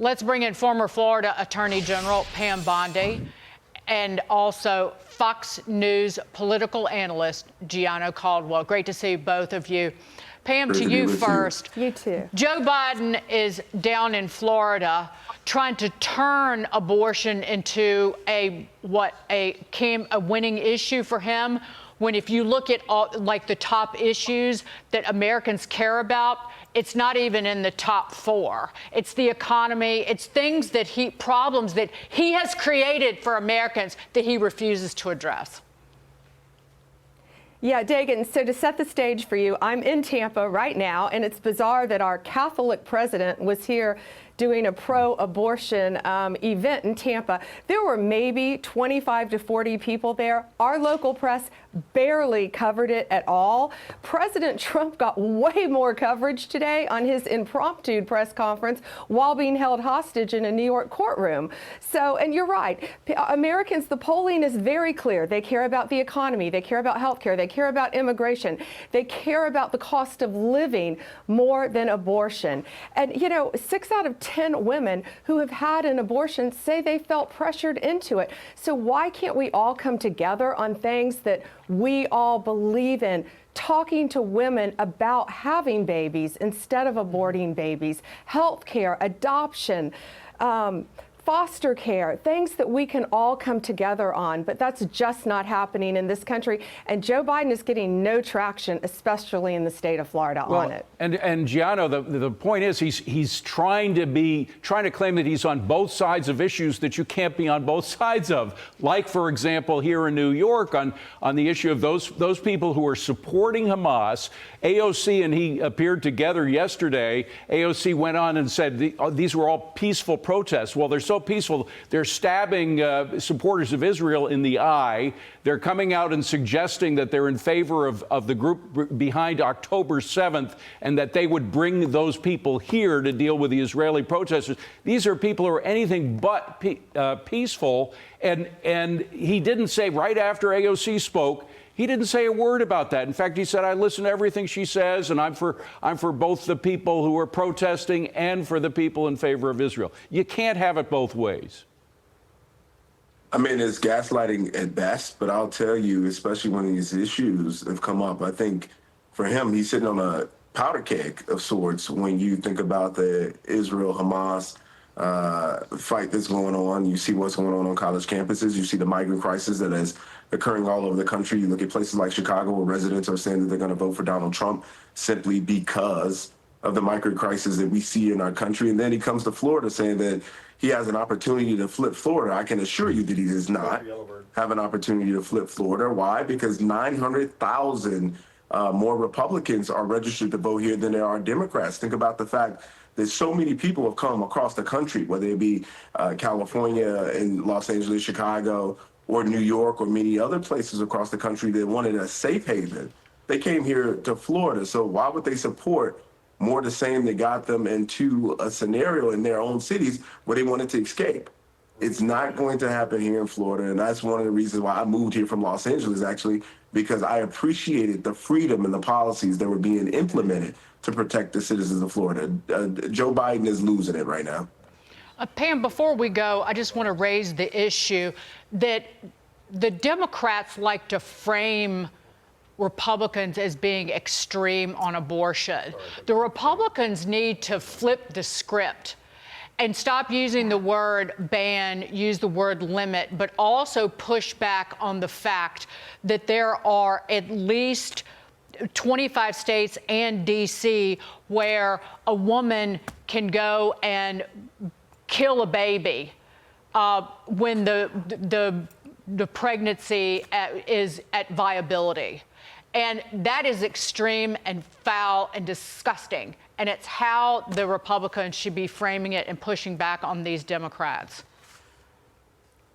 Let's bring in former Florida Attorney General Pam Bondi and also Fox News political analyst Gianno Caldwell. Great to see both of you. Pam, to you first. You too. Joe Biden is down in Florida trying to turn abortion into a winning issue for him, when if you look at all like the top issues that Americans care about, it's not even in the top 4. It's the economy. It's things that problems that he has created for Americans that he refuses to address. Yeah, Dagan, so to set the stage for you, I'm in Tampa right now, and it's bizarre that our Catholic president was here doing a pro-abortion event in Tampa. There were maybe 25 to 40 people there. Our local press barely covered it at all. President Trump got way more coverage today on his impromptu press conference while being held hostage in a New York courtroom. So, and you're right, Americans, the polling is very clear. They care about the economy. They care about healthcare. They care about immigration. They care about the cost of living more than abortion. And, you know, 6 out of 10 women who have had an abortion say they felt pressured into it. So why can't we all come together on things that we all believe in? Talking to women about having babies instead of aborting babies, health care, adoption, foster care, things that we can all come together on, but that's just not happening in this country. And Joe Biden is getting no traction, especially in the state of Florida, on it. And Gianno, the point is he's trying to claim that he's on both sides of issues that you can't be on both sides of. Like, for example, here in New York on the issue of those people who are supporting Hamas. AOC and he appeared together yesterday. AOC went on and said these were all peaceful protests. Well, they're so peaceful. They're stabbing supporters of Israel in the eye. They're coming out and suggesting that they're in favor of the group behind October 7th and that they would bring those people here to deal with the Israeli protesters. These are people who are anything but peaceful. And he didn't say, right after AOC spoke, he didn't say a word about that. In fact, he said, I listen to everything she says, and I'm for both the people who are protesting and for the people in favor of Israel. You can't have it both ways. I mean, it's gaslighting at best, but I'll tell you, especially when these issues have come up, I think for him, he's sitting on a powder keg of sorts when you think about the Israel-Hamas fight that's going on. You see what's going on college campuses. You see the migrant crisis that is occurring all over the country. You look at places like Chicago where residents are saying that they're going to vote for Donald Trump simply because of the migrant crisis that we see in our country. And then he comes to Florida saying that he has an opportunity to flip Florida. I can assure you that he does not have an opportunity to flip Florida. Why? Because 900,000 more Republicans are registered to vote here than there are Democrats. Think about the fact that so many people have come across the country, whether it be California and Los Angeles, Chicago, or New York, or many other places across the country that wanted a safe haven. They came here to Florida. So why would they support more the same that got them into a scenario in their own cities where they wanted to escape? It's not going to happen here in Florida. And that's one of the reasons why I moved here from Los Angeles, actually, because I appreciated the freedom and the policies that were being implemented to protect the citizens of Florida. Joe Biden is losing it right now. Pam, before we go, I just want to raise the issue that the Democrats like to frame Republicans as being extreme on abortion. The Republicans need to flip the script and stop using the word ban, use the word limit, but also push back on the fact that there are at least 25 states and D.C. where a woman can go and kill a baby when the pregnancy is at viability. And that is extreme and foul and disgusting. And it's how the Republicans should be framing it and pushing back on these Democrats.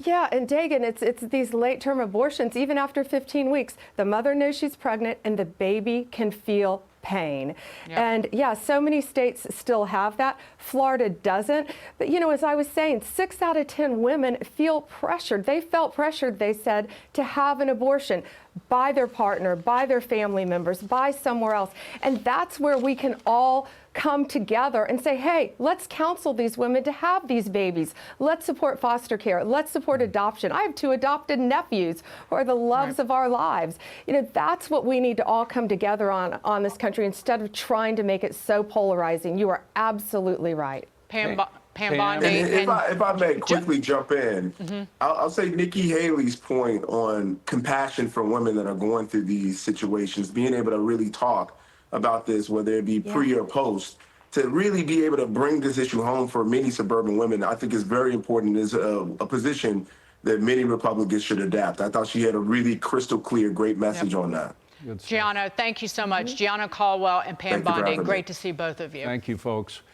Yeah, and Dagan, it's these late-term abortions, even after 15 weeks. The mother knows she's pregnant and the baby can feel pain. Yep. And yeah, so many states still have that. Florida doesn't. But you know, as I was saying, 6 out of 10 women feel pressured. They felt pressured, they said, to have an abortion by their partner, by their family members, by somewhere else. And that's where we can all come together and say, hey, let's counsel these women to have these babies. Let's support foster care. Let's support adoption. I have 2 adopted nephews who are the loves of our lives. You know, that's what we need to all come together on this country instead of trying to make it so polarizing. You are absolutely right. Pam Pam. Bondi. And if I may quickly jump in, I'll say Nikki Haley's point on compassion for women that are going through these situations, being able to really talk about this, whether it be pre or post, to really be able to bring this issue home for many suburban women, I think is very important. Is a position that many Republicans should adapt. I thought she had a really crystal clear, great message on that. Gianno, thank you so much. Gianno Caldwell and Pam Thank you for Bondi, having me. great to see both of you. Thank you, folks.